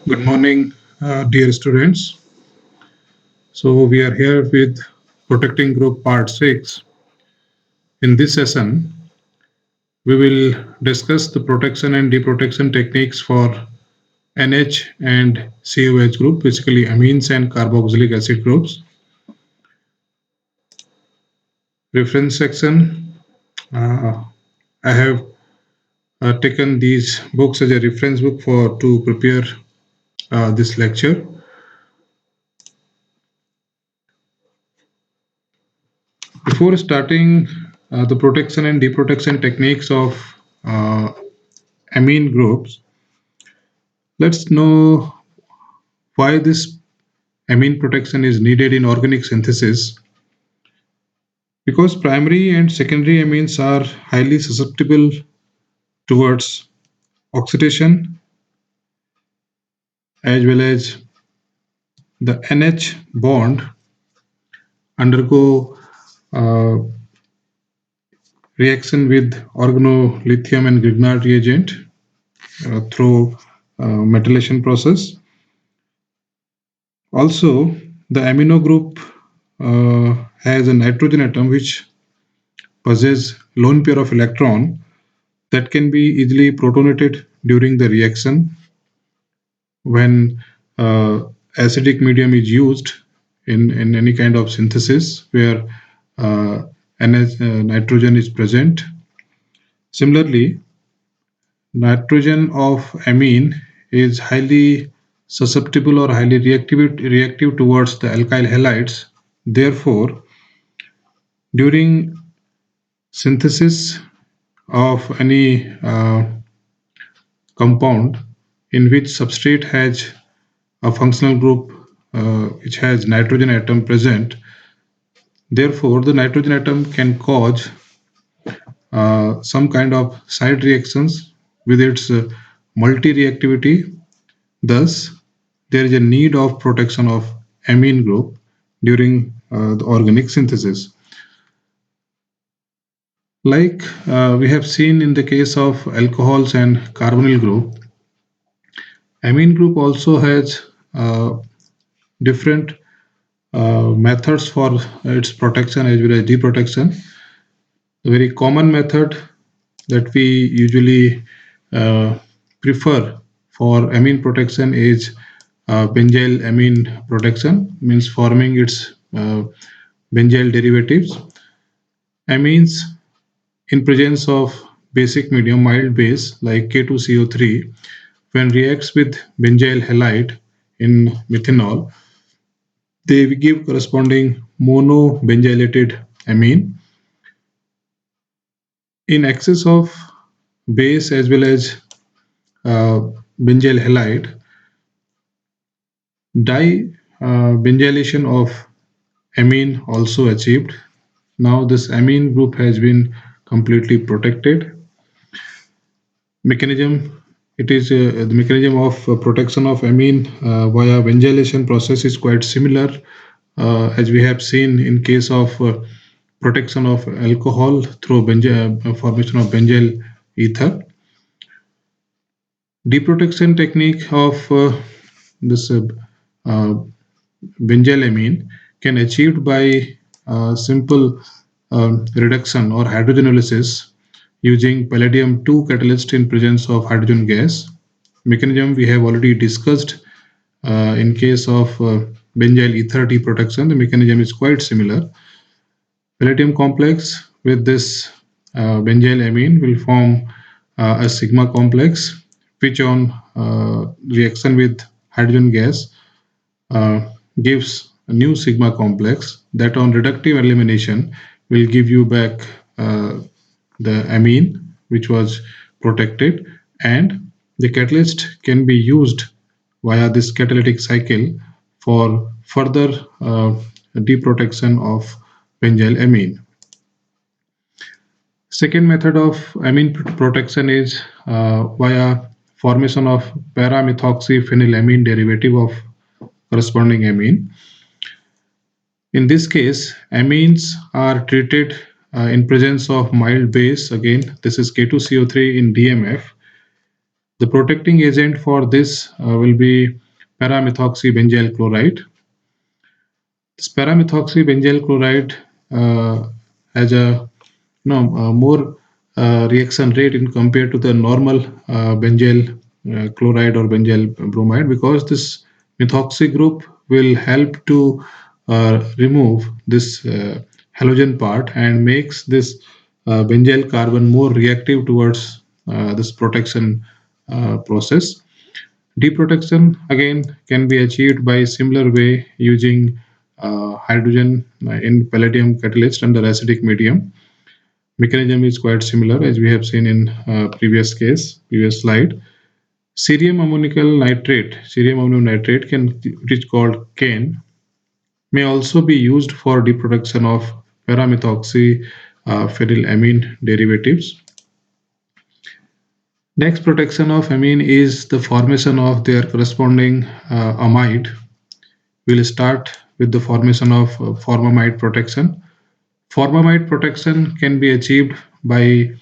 Good morning, dear students. So, we are here with Protecting Group Part 6. In this session, we will discuss the protection and deprotection techniques for NH and COH group, basically amines and carboxylic acid groups. Reference section. Uh, I have taken these books as a reference book for to prepare this lecture. Before starting the protection and deprotection techniques of uh, amine groups, let's know why this amine protection is needed in organic synthesis. Because primary and secondary amines are highly susceptible towards oxidation, as well as the NH bond undergo uh, reaction with organolithium and Grignard reagent through metallation process. Also, the amino group has a nitrogen atom which possesses lone pair of electron that can be easily protonated during the reaction when acidic medium is used in any kind of synthesis where uh, nitrogen is present. Similarly, nitrogen of amine is highly susceptible or highly reactive towards the alkyl halides. Therefore, during synthesis of any compound in which substrate has a functional group which has nitrogen atom present, therefore the nitrogen atom can cause some kind of side reactions with its multi-reactivity. Thus, there is a need of protection of amine group during the organic synthesis. Like we have seen in the case of alcohols and carbonyl group, amine group also has different methods for its protection as well as deprotection. The very common method that we usually uh, prefer for amine protection is benzyl amine protection, means forming its benzyl derivatives. Amines in presence of basic medium mild base like K2CO3 when reacts with benzyl halide in methanol, they give corresponding monobenzylated amine. In excess of base as well as uh, benzyl halide, dibenzylation of amine also achieved. Now this amine group has been completely protected. Mechanism, it is the mechanism of protection of amine via benzylation process is quite similar as we have seen in case of protection of alcohol through formation of benzyl ether. Deprotection technique of this uh, benzylamine can achieved by simple reduction or hydrogenolysis using palladium 2 catalyst in presence of hydrogen gas. Mechanism we have already discussed in case of benzyl ether deprotection. The mechanism is quite similar. Palladium complex with this benzyl amine will form a sigma complex, which on reaction with hydrogen gas uh, gives a new sigma complex that on reductive elimination will give you back the amine which was protected, and the catalyst can be used via this catalytic cycle for further deprotection of benzyl amine. Second method of amine protection is via formation of para-methoxyphenylamine derivative of corresponding amine. In this case, amines are treated in presence of mild base. Again, this is K2CO3 in DMF. The protecting agent for this will be paramethoxybenzyl chloride. This paramethoxybenzyl chloride has a more reaction rate in compared to the normal benzyl chloride or benzyl bromide, because this methoxy group will help to remove this halogen part and makes this benzyl carbon more reactive towards this protection process. Deprotection again can be achieved by similar way using hydrogen in palladium catalyst under acidic medium. Mechanism is quite similar as we have seen in previous slide. Cerium ammonium nitrate which is called CAN, may also be used for deproduction of paramethoxy phenylamine derivatives. Next protection of amine is the formation of their corresponding amide. We'll start with the formation of formamide protection. Formamide protection can be achieved by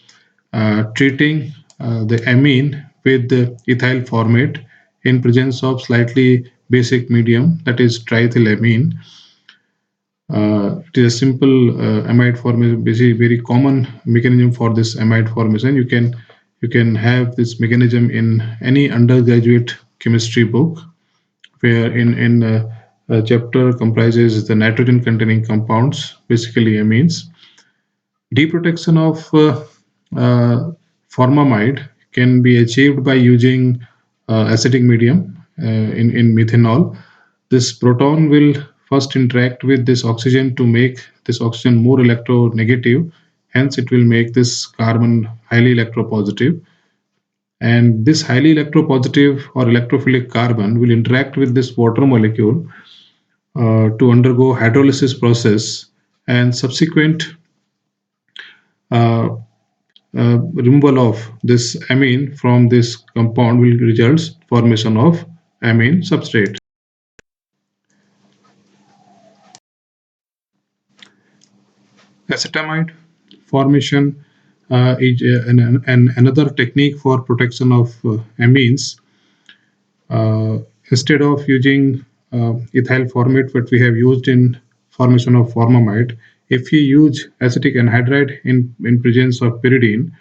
treating the amine with the ethyl formate in presence of slightly basic medium, that is triethylamine. It is a simple amide formation, basically very common mechanism for this amide formation. You can have this mechanism in any undergraduate chemistry book, where in a chapter comprises the nitrogen containing compounds, basically amines. Deprotection of formamide can be achieved by using acidic medium in methanol. This proton will first interact with this oxygen to make this oxygen more electronegative. Hence, it will make this carbon highly electropositive. And this highly electropositive or electrophilic carbon will interact with this water molecule to undergo hydrolysis process, and subsequent uh, removal of this amine from this compound will result formation of amine substrate. Acetamide formation is another technique for protection of amines. Instead of using ethyl formate, what we have used in formation of formamide, if you use acetic anhydride in presence of pyridine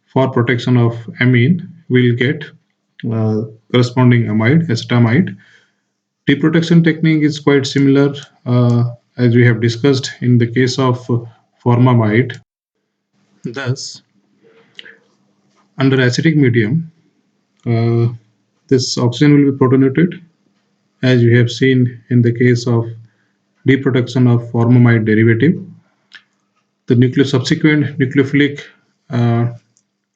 for protection of amine, we'll get corresponding amide, acetamide. Deprotection technique is quite similar as we have discussed in the case of formamide. Thus, under acidic medium, uh, this oxygen will be protonated, as we have seen in the case of deproduction of formamide derivative. The subsequent nucleophilic uh,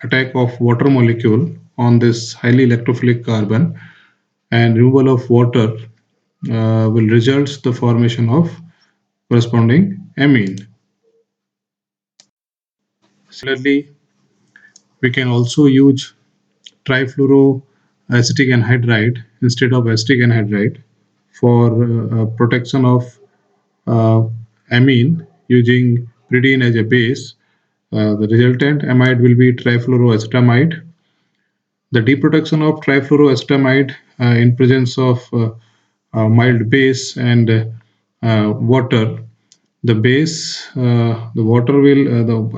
attack of water molecule on this highly electrophilic carbon and removal of water will result the formation of corresponding amine. Similarly, we can also use trifluoroacetic anhydride instead of acetic anhydride for protection of uh, amine using pyridine as a base. The resultant amide will be trifluoroacetamide. The deproduction of trifluoroacetamide in presence of mild base and water, the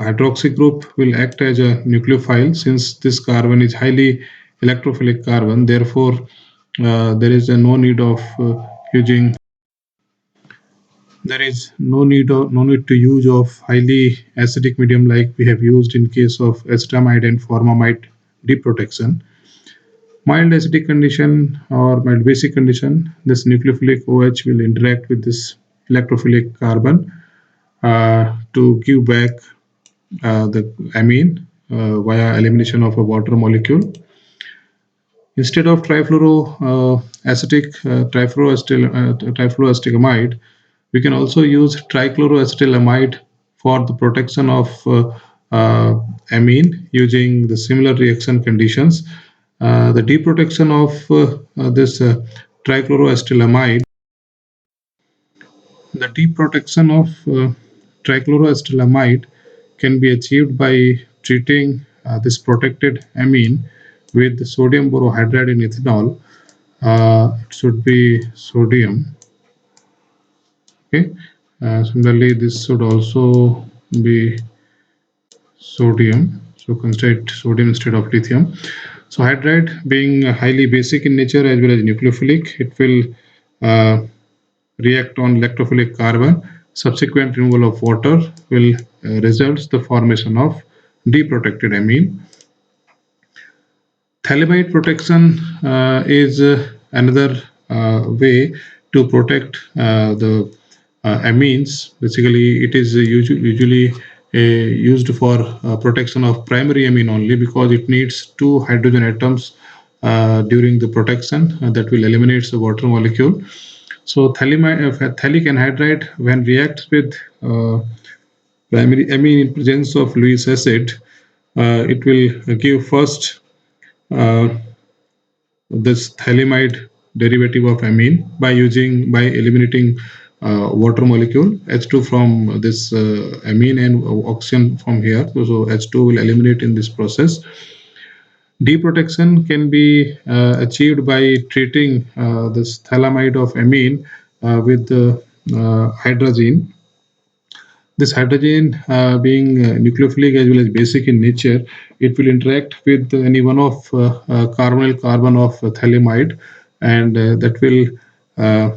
hydroxy group will act as a nucleophile, since this carbon is highly electrophilic carbon. Therefore, there is no need of using there is no need to use of highly acidic medium like we have used in case of acetamide and formamide deprotection. Mild acidic condition or mild basic condition, this nucleophilic OH will interact with this electrophilic carbon to give back the amine via elimination of a water molecule. Instead of trifluoroacetamide, we can also use trichloroacetylamide for the protection of amine using the similar reaction conditions. The deprotection of this trichloroacetylamide The deprotection of trichloroacetylamide can be achieved by treating this protected amine with sodium borohydride in ethanol, it should be sodium. Okay. Similarly, this should also be sodium. So consider it sodium instead of lithium. So hydride being highly basic in nature as well as nucleophilic, it will uh, react on electrophilic carbon. Subsequent removal of water will results the formation of deprotected amine. Thalamide protection is another way to protect the amines. Basically, it is usually used for protection of primary amine only because it needs two hydrogen atoms during the protection that will eliminate the water molecule. So phthalic anhydride, when reacts with primary amine in presence of Lewis acid, it will give first uh, this phthalimide derivative of amine by eliminating water molecule H2 from this amine and oxygen from here. So H2 will eliminate in this process. Deprotection can be achieved by treating this phthalimide of amine with hydrazine. This hydrogen, being nucleophilic as well as basic in nature, it will interact with any one of carbonyl carbon of phthalimide, and that will uh,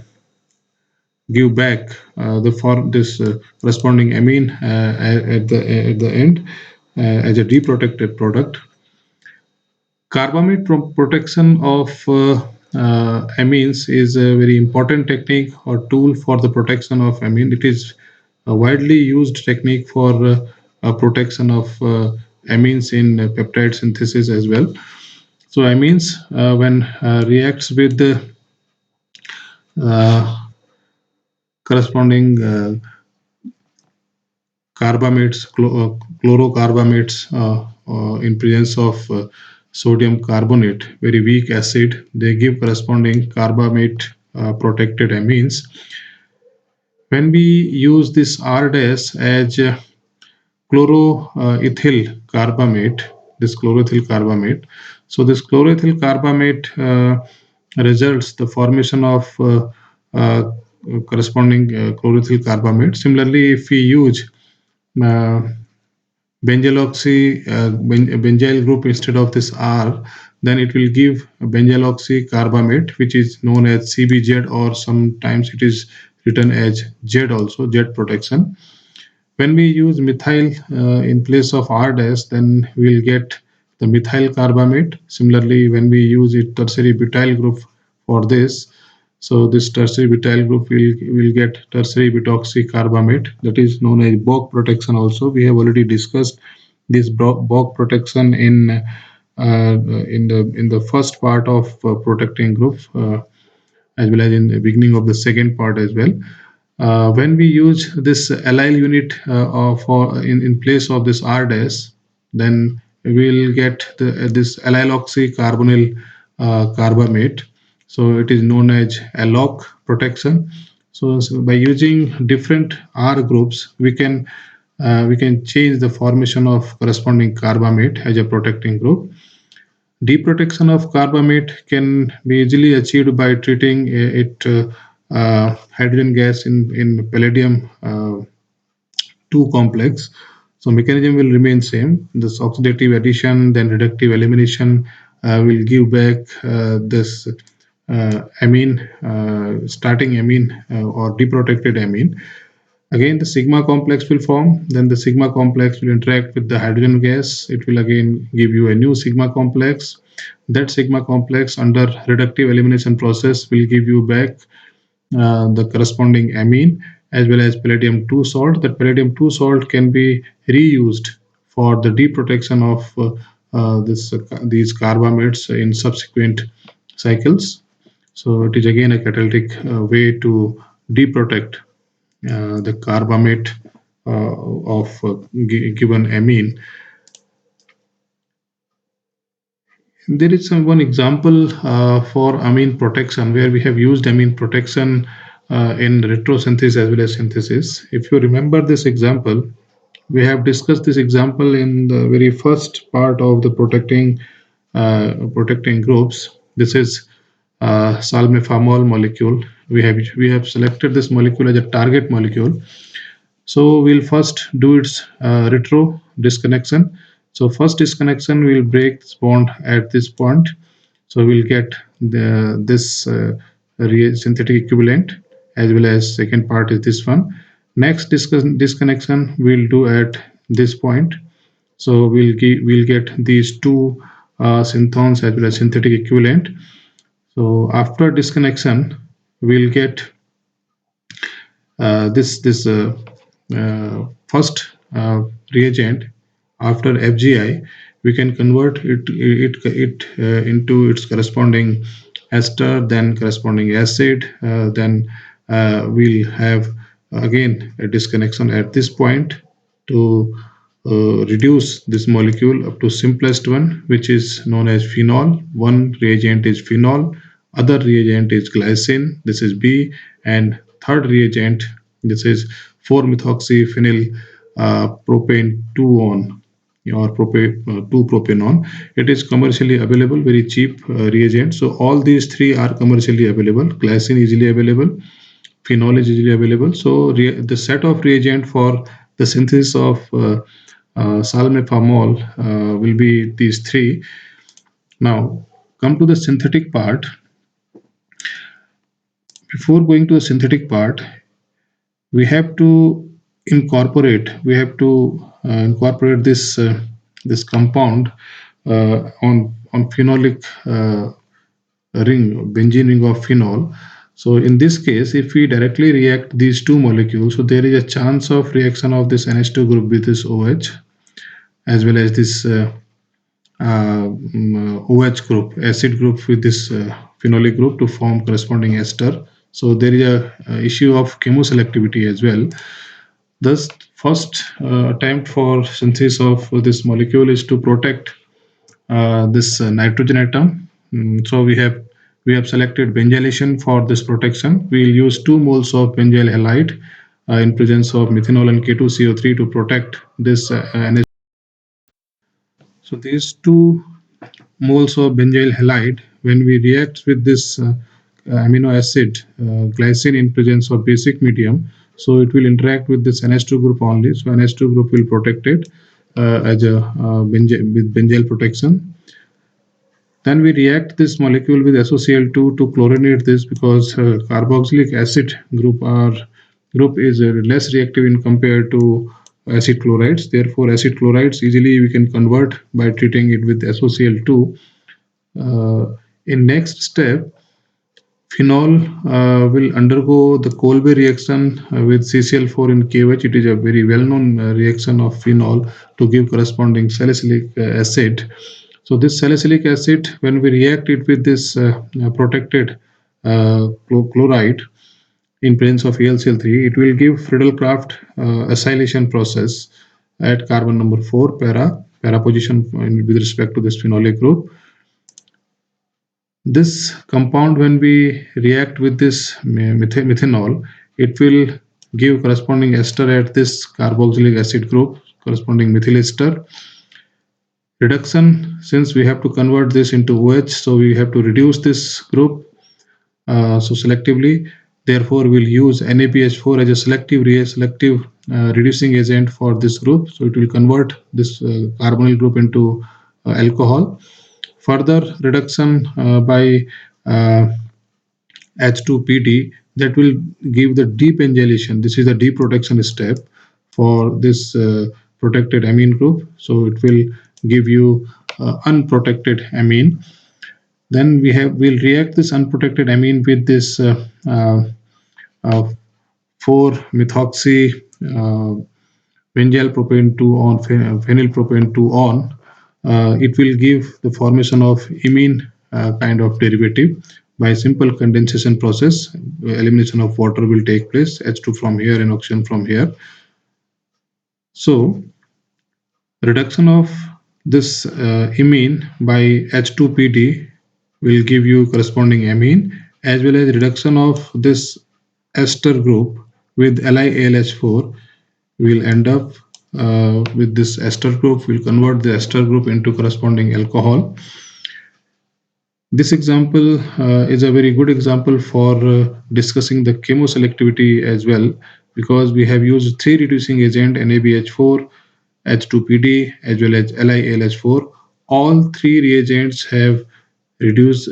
give back the for this corresponding amine at the end as a deprotected product. Carbamide protection of amines is a very important technique or tool for the protection of amine. It is a widely used technique for protection of amines in peptide synthesis as well. So amines, when reacts with the uh, corresponding carbamates, chlorocarbamates in presence of sodium carbonate, very weak acid, they give corresponding carbamate protected amines. When we use this R dash as chloroethyl carbamate, this chloroethyl carbamate, so this chloroethyl carbamate results the formation of uh, corresponding chloroethyl carbamate. Similarly, if we use uh, benzyl group instead of this R, then it will give benzyloxy carbamate, which is known as CBZ, or sometimes it is written as Z also, Z protection. When we use methyl in place of R dash, then we'll get the methyl carbamate. Similarly, when we use it tertiary butyl group for this, so this tertiary butyl group will get tertiary butoxy carbamate, that is known as Bock protection also. We have already discussed this Bock protection in the first part of protecting group, as well as in the beginning of the second part as well. When we use this allyl unit for in place of this R dash, then we'll get this allyloxy carbonyl carbamate. So it is known as alloc protection. So by using different R groups, we can change the formation of corresponding carbamate as a protecting group. Deprotection of carbamate can be easily achieved by treating it hydrogen gas in palladium 2 complex. So mechanism will remain same. This oxidative addition, then reductive elimination will give back this amine, starting amine or deprotected amine. Again, the sigma complex will form. Then the sigma complex will interact with the hydrogen gas. It will again give you a new sigma complex. That sigma complex under reductive elimination process will give you back the corresponding amine as well as palladium 2 salt. That palladium 2 salt can be reused for the deprotection of these carbamates in subsequent cycles. So it is again a catalytic way to deprotect the carbamate of given amine. There is one example for amine protection where we have used amine protection in retrosynthesis as well as synthesis. If you remember this example, we have discussed this example in the very first part of the protecting protecting groups. This is salmetamol molecule. We have selected this molecule as a target molecule. So we'll first do its retro disconnection. So first disconnection will break this bond at this point. So we'll get this synthetic equivalent, as well as second part is this one. Next disconnection we'll do at this point. So we'll get these two synthons as well as synthetic equivalent. So after disconnection, we'll get this first reagent. After FGI, we can convert it into its corresponding ester, then corresponding acid. Then we'll have again a disconnection at this point to reduce this molecule up to simplest one, which is known as phenol. One reagent is phenol, other reagent is glycine, this is B, and third reagent, this is 4-methoxyphenyl propane 2-on or 2-propanone. It is commercially available, very cheap reagent. So all these three are commercially available. Glycine easily available, phenol is easily available. So the set of reagent for the synthesis of salmetamol will be these three. Now come to the synthetic part. Before going to the synthetic part, we have to incorporate this compound on phenolic ring, benzene ring of phenol. So in this case, if we directly react these two molecules, so there is a chance of reaction of this NH2 group with this OH, as well as this OH group, acid group with this phenolic group to form corresponding ester. So there is a issue of chemoselectivity as well. Thus, first attempt for synthesis of this molecule is to protect this nitrogen atom. So we have selected benzylation for this protection. We will use 2 moles of benzyl halide in presence of methanol and K2CO3 to protect this NH. So these 2 moles of benzyl halide, when we react with this amino acid glycine in presence of basic medium, so it will interact with this NH2 group only. So NH2 group will protect it as a with benzyl protection. Then we react this molecule with SOCl2 to chlorinate this, because carboxylic acid group is less reactive in compared to acid chlorides. Therefore, acid chlorides easily we can convert by treating it with SOCl2. In next step, phenol will undergo the Kolbe reaction with CCl4 in KOH. It is a very well-known reaction of phenol to give corresponding salicylic acid. So this salicylic acid, when we react it with this protected chloride in presence of AlCl3, it will give Friedel-Crafts acylation process at carbon number 4 para position with respect to this phenolic group. This compound, when we react with this methanol, it will give corresponding ester at this carboxylic acid group, corresponding methyl ester. Reduction, since we have to convert this into OH, so we have to reduce this group so selectively. Therefore, we'll use NaBH4 as a selective reducing agent for this group. So it will convert this carbonyl group into alcohol. Further reduction by H2PD, that will give the debenzylation. This is the deprotection step for this protected amine group. So it will give you unprotected amine. Then we'll react this unprotected amine with this 4-methoxy benzyl propane 2 on phenyl propane 2 on. It will give the formation of imine kind of derivative. By simple condensation process, elimination of water will take place, H2 from here and oxygen from here. So reduction of this imine by H2PD will give you corresponding amine, as well as reduction of this ester group with LiAlH4 will end up with this ester group. Will convert the ester group into corresponding alcohol. This example is a very good example for discussing the chemoselectivity as well, because we have used three reducing agent NABH4, H2PD as well as LiALH4. All three reagents have reduced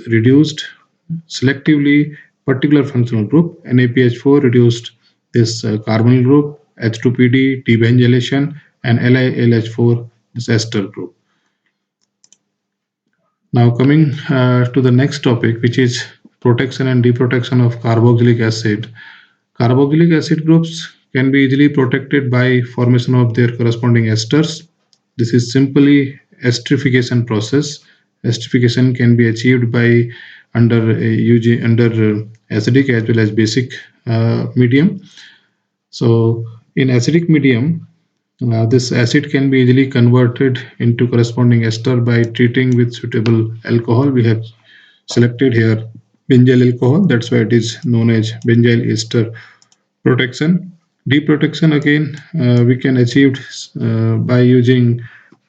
selectively particular functional group. NABH4 reduced this carbonyl group, H2PD debenzylation, and LiALH4 this ester group. Now coming to the next topic, which is protection and deprotection of carboxylic acid. Carboxylic acid groups can be easily protected by formation of their corresponding esters. This is simply esterification process. Esterification can be achieved by under acidic as well as basic medium. So in acidic medium, this acid can be easily converted into corresponding ester by treating with suitable alcohol. We have selected here benzyl alcohol. That's why it is known as benzyl ester protection. Deprotection again, we can achieve by using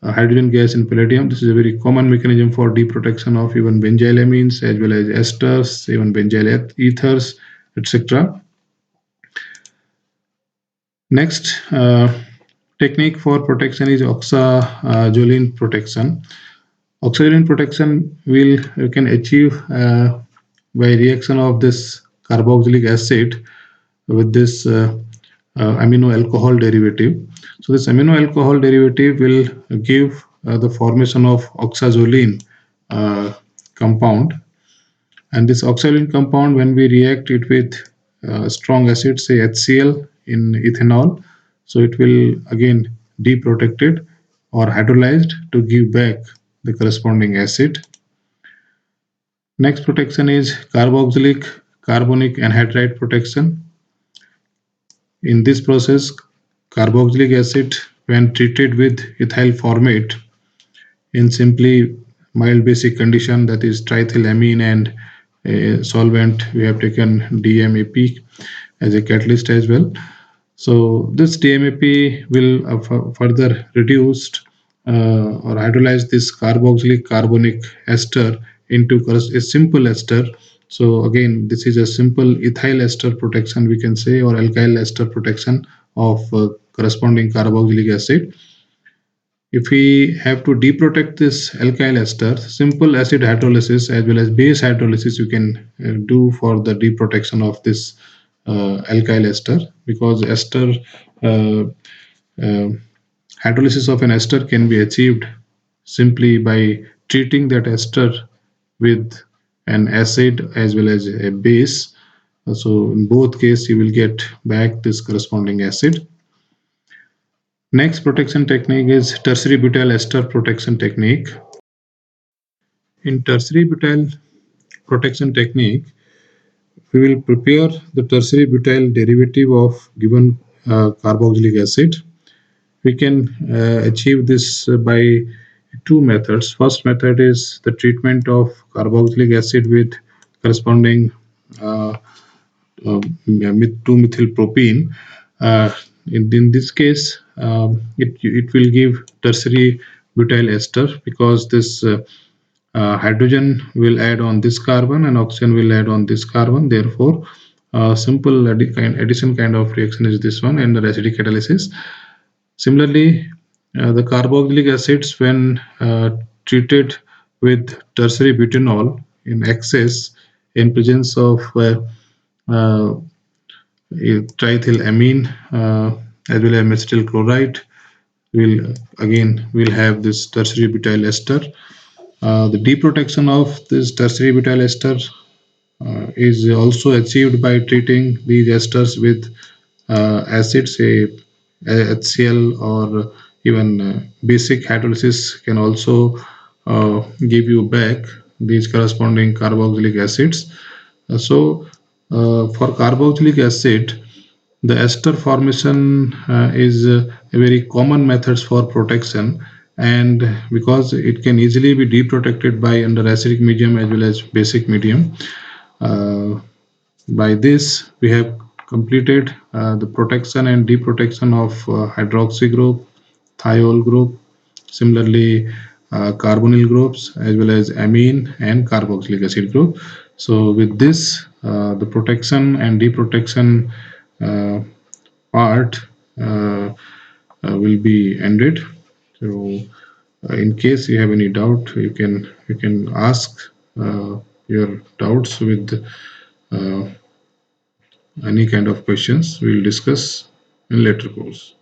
hydrogen gas and palladium. This is a very common mechanism for deprotection of even benzylamines as well as esters, even benzyl ethers, etc. Next technique for protection is oxazolone protection. Oxazolone protection will you can achieve by reaction of this carboxylic acid with this amino alcohol derivative. So this amino alcohol derivative will give the formation of oxazolene compound, and this oxazolene compound, when we react it with strong acid, say HCl in ethanol, so it will again deprotected or hydrolyzed to give back the corresponding acid. Next protection is carboxylic, carbonic anhydride protection. In this process, carboxylic acid, when treated with ethyl formate in simply mild basic condition, that is triethylamine and a solvent, we have taken DMAP as a catalyst as well. So this DMAP will further reduced or hydrolyze this carboxylic carbonic ester into a simple ester. So again, this is a simple ethyl ester protection, we can say, or alkyl ester protection of corresponding carboxylic acid. If we have to deprotect this alkyl ester, simple acid hydrolysis as well as base hydrolysis you can do for the deprotection of this alkyl ester, because ester uh, uh, hydrolysis of an ester can be achieved simply by treating that ester with an acid as well as a base. So in both cases, you will get back this corresponding acid. Next protection technique is tertiary butyl ester protection technique. In tertiary butyl protection technique, we will prepare the tertiary butyl derivative of given carboxylic acid. We can achieve this by two methods. First method is the treatment of carboxylic acid with corresponding uh, 2-methyl propene. In this case, it will give tertiary butyl ester, because this hydrogen will add on this carbon and oxygen will add on this carbon. Therefore, simple addition kind of reaction is this one, and the acidic catalysis. Similarly, the carboxylic acids, when treated with tertiary butanol in excess in presence of uh, triethylamine as well as acetyl chloride, will have this tertiary butyl ester. The deprotection of this tertiary butyl ester is also achieved by treating these esters with acids, say HCl, or even basic hydrolysis can also give you back these corresponding carboxylic acids. For carboxylic acid, the ester formation is a very common methods for protection, and because it can easily be deprotected by under acidic medium as well as basic medium. Uh, by this, we have completed the protection and deprotection of hydroxy group, thiol group, similarly carbonyl groups as well as amine and carboxylic acid group. So with this, the protection and deprotection part will be ended. So in case you have any doubt, you can ask your doubts with uh, any kind of questions we'll discuss in later course.